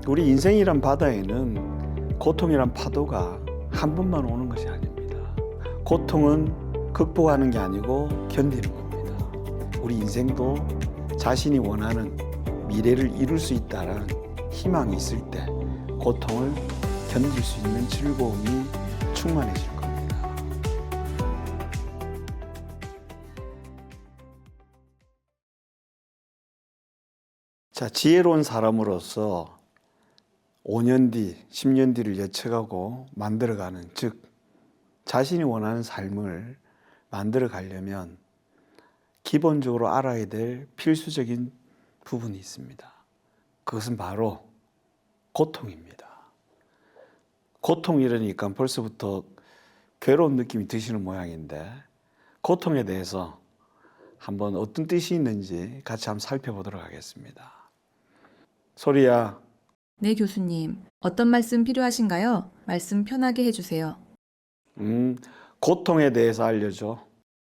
우리 인생이란 바다에는 고통이란 파도가 한 번만 오는 것이 아닙니다. 고통은 극복하는 게 아니고 견디는 겁니다. 우리 인생도 자신이 원하는 미래를 이룰 수 있다는 희망이 있을 때 고통을 견딜 수 있는 즐거움이 충만해질 겁니다. 자, 지혜로운 사람으로서 5년 뒤, 10년 뒤를 예측하고 만들어가는, 즉 자신이 원하는 삶을 만들어 가려면 기본적으로 알아야 될 필수적인 부분이 있습니다. 그것은 바로 고통입니다. 고통이라니까 벌써부터 괴로운 느낌이 드시는 모양인데, 고통에 대해서 한번 어떤 뜻이 있는지 같이 한번 살펴보도록 하겠습니다. 소리야. 네, 교수님. 어떤 말씀 필요하신가요? 말씀 편하게 해주세요. 고통에 대해서 알려줘.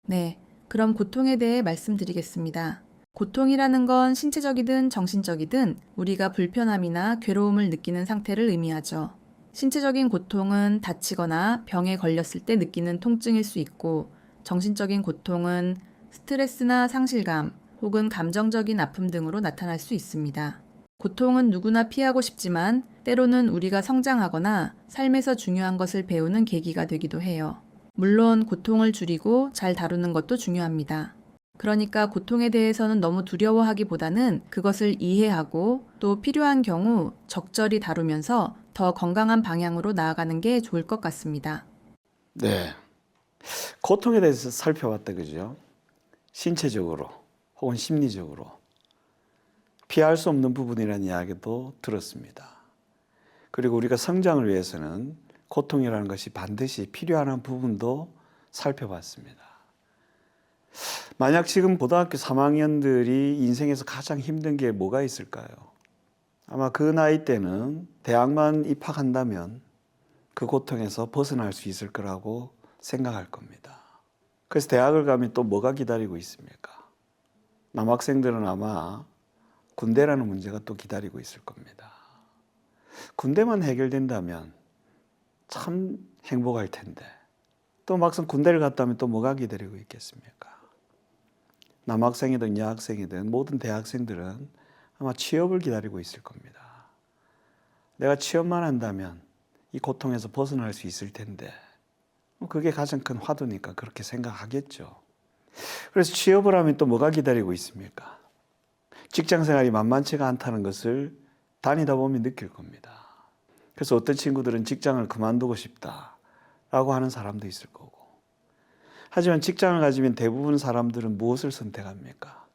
네, 그럼 고통에 대해 말씀드리겠습니다. 고통이라는 건 신체적이든 정신적이든 우리가 불편함이나 괴로움을 느끼는 상태를 의미하죠. 신체적인 고통은 다치거나 병에 걸렸을 때 느끼는 통증일 수 있고, 정신적인 고통은 스트레스나 상실감 혹은 감정적인 아픔 등으로 나타날 수 있습니다. 고통은 누구나 피하고 싶지만 때로는 우리가 성장하거나 삶에서 중요한 것을 배우는 계기가 되기도 해요. 물론 고통을 줄이고 잘 다루는 것도 중요합니다. 그러니까 고통에 대해서는 너무 두려워하기보다는 그것을 이해하고 또 필요한 경우 적절히 다루면서 더 건강한 방향으로 나아가는 게 좋을 것 같습니다. 네. 고통에 대해서 살펴봤다, 그죠? 신체적으로 혹은 심리적으로 피할 수 없는 부분이라는 이야기도 들었습니다. 그리고 우리가 성장을 위해서는 고통이라는 것이 반드시 필요한 부분도 살펴봤습니다. 만약 지금 고등학교 3학년들이 인생에서 가장 힘든 게 뭐가 있을까요? 아마 그 나이 때는 대학만 입학한다면 그 고통에서 벗어날 수 있을 거라고 생각할 겁니다. 그래서 대학을 가면 또 뭐가 기다리고 있습니까? 남학생들은 아마 군대라는 문제가 또 기다리고 있을 겁니다. 군대만 해결된다면 참 행복할 텐데, 또 막상 군대를 갔다 오면 또 뭐가 기다리고 있겠습니까? 남학생이든 여학생이든 모든 대학생들은 아마 취업을 기다리고 있을 겁니다. 내가 취업만 한다면 이 고통에서 벗어날 수 있을 텐데, 그게 가장 큰 화두니까 그렇게 생각하겠죠. 그래서 취업을 하면 또 뭐가 기다리고 있습니까? 직장 생활이 만만치가 않다는 것을 다니다 보면 느낄 겁니다. 그래서 어떤 친구들은 직장을 그만두고 싶다라고 하는 사람도 있을 거고. 하지만 직장을 가지면 대부분 사람들은 무엇을 선택합니까?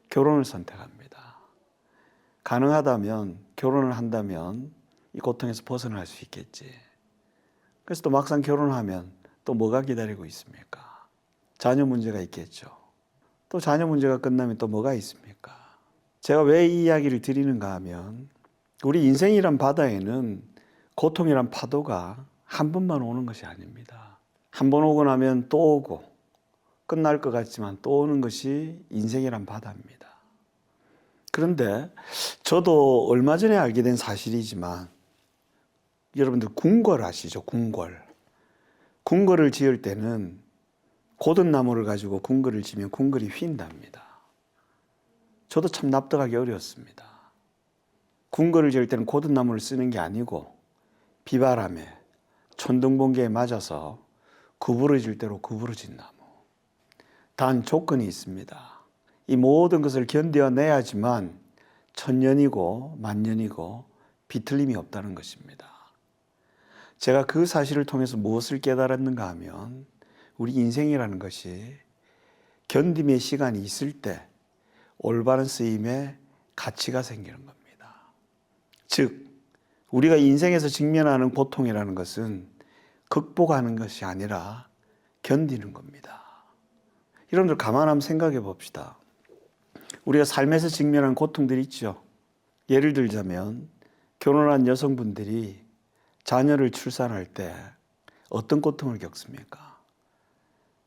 결혼을 선택합니다. 가능하다면 결혼을 한다면 이 고통에서 벗어날 수 있겠지. 그래서 또 막상 결혼하면 또 뭐가 기다리고 있습니까? 자녀 문제가 있겠죠. 또 자녀 문제가 끝나면 또 뭐가 있습니까? 제가 왜 이 이야기를 드리는가 하면, 우리 인생이란 바다에는 고통이란 파도가 한 번만 오는 것이 아닙니다. 한 번 오고 나면 또 오고 끝날 것 같지만 또 오는 것이 인생이란 바다입니다. 그런데 저도 얼마 전에 알게 된 사실이지만, 여러분들 궁궐 아시죠? 궁궐. 궁궐을 지을 때는 고든 나무를 가지고 궁궐을 지면 궁궐이 휜답니다. 저도 참 납득하기 어려웠습니다. 궁궐을 지을 때는 고든 나무를 쓰는 게 아니고 비바람에 천둥번개에 맞아서 구부러질 대로 구부러진 나무. 단 조건이 있습니다. 이 모든 것을 견뎌내야지만 천년이고 만년이고 비틀림이 없다는 것입니다. 제가 그 사실을 통해서 무엇을 깨달았는가 하면, 우리 인생이라는 것이 견딤의 시간이 있을 때 올바른 쓰임에 가치가 생기는 겁니다. 즉, 우리가 인생에서 직면하는 고통이라는 것은 극복하는 것이 아니라 견디는 겁니다. 여러분들 가만 한번 생각해 봅시다. 우리가 삶에서 직면하는 고통들이 있죠. 예를 들자면 결혼한 여성분들이 자녀를 출산할 때 어떤 고통을 겪습니까?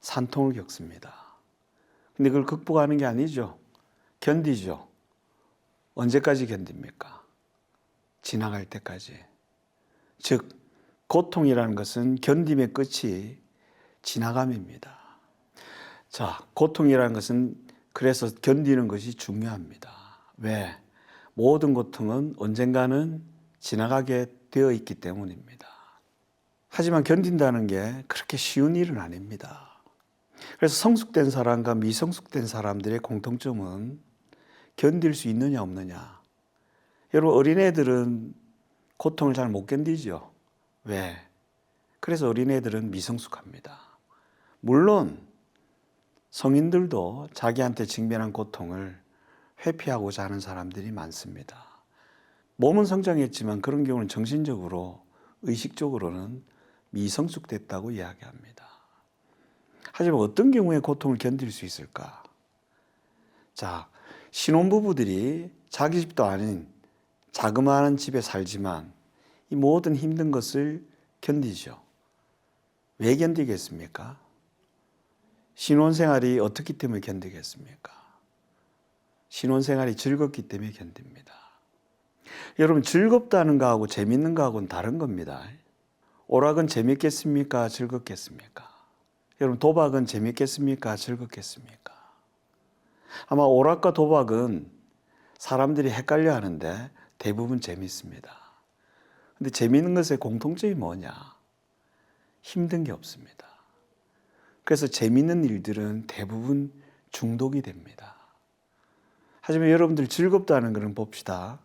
산통을 겪습니다. 근데 그걸 극복하는 게 아니죠. 견디죠. 언제까지 견딥니까? 지나갈 때까지. 즉 고통이라는 것은 견딤의 끝이 지나감입니다. 자, 고통이라는 것은 그래서 견디는 것이 중요합니다. 왜? 모든 고통은 언젠가는 지나가게 되어 있기 때문입니다. 하지만 견딘다는 게 그렇게 쉬운 일은 아닙니다. 그래서 성숙된 사람과 미성숙된 사람들의 공통점은 견딜 수 있느냐 없느냐. 여러분, 어린애들은 고통을 잘 못 견디죠. 왜? 그래서 어린애들은 미성숙합니다. 물론 성인들도 자기한테 직면한 고통을 회피하고자 하는 사람들이 많습니다. 몸은 성장했지만 그런 경우는 정신적으로, 의식적으로는 미성숙됐다고 이야기합니다. 하지만 어떤 경우에 고통을 견딜 수 있을까? 자, 신혼부부들이 자기 집도 아닌 자그마한 집에 살지만 이 모든 힘든 것을 견디죠. 왜 견디겠습니까? 신혼생활이 어떻기 때문에 견디겠습니까? 신혼생활이 즐겁기 때문에 견딥니다. 여러분, 즐겁다는 거하고 재밌는 거하고는 다른 겁니다. 오락은 재밌겠습니까? 즐겁겠습니까? 여러분, 도박은 재밌겠습니까? 즐겁겠습니까? 아마 오락과 도박은 사람들이 헷갈려 하는데 대부분 재밌습니다. 근데 재밌는 것의 공통점이 뭐냐? 힘든 게 없습니다. 그래서 재밌는 일들은 대부분 중독이 됩니다. 하지만 여러분들 즐겁다는 것은 봅시다.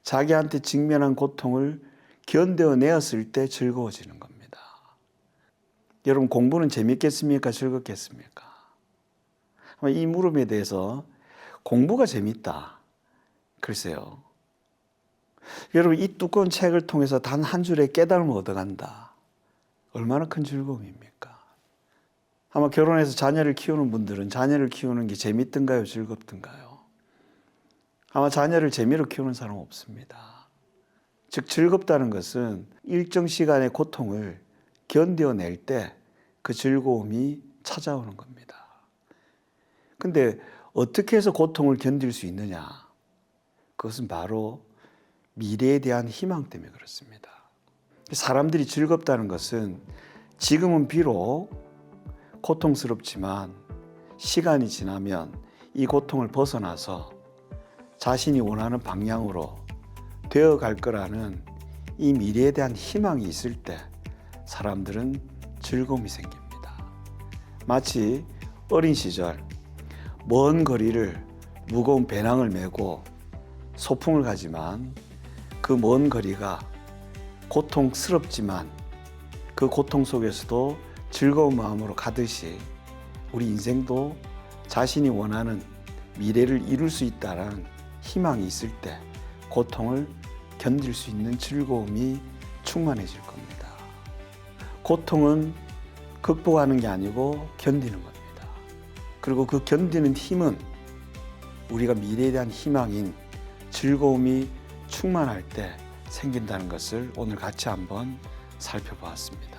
자기한테 직면한 고통을 견뎌내었을 때 즐거워지는 겁니다. 여러분, 공부는 재밌겠습니까? 즐겁겠습니까? 아마 이 물음에 대해서 공부가 재밌다. 글쎄요. 여러분, 이 두꺼운 책을 통해서 단 한 줄의 깨달음을 얻어간다. 얼마나 큰 즐거움입니까? 아마 결혼해서 자녀를 키우는 분들은 자녀를 키우는 게 재밌던가요? 즐겁던가요? 아마 자녀를 재미로 키우는 사람은 없습니다. 즉, 즐겁다는 것은 일정 시간의 고통을 견뎌낼 때 그 즐거움이 찾아오는 겁니다. 근데 어떻게 해서 고통을 견딜 수 있느냐? 그것은 바로 미래에 대한 희망 때문에 그렇습니다. 사람들이 즐겁다는 것은 지금은 비록 고통스럽지만 시간이 지나면 이 고통을 벗어나서 자신이 원하는 방향으로 되어갈 거라는 이 미래에 대한 희망이 있을 때 사람들은 즐거움이 생깁니다. 마치 어린 시절 먼 거리를 무거운 배낭을 메고 소풍을 가지만 그 먼 거리가 고통스럽지만 그 고통 속에서도 즐거운 마음으로 가듯이 우리 인생도 자신이 원하는 미래를 이룰 수 있다는 희망이 있을 때 고통을 견딜 수 있는 즐거움이 충만해질 겁니다. 고통은 극복하는 게 아니고 견디는 겁니다. 그리고 그 견디는 힘은 우리가 미래에 대한 희망인 즐거움이 충만할 때 생긴다는 것을 오늘 같이 한번 살펴보았습니다.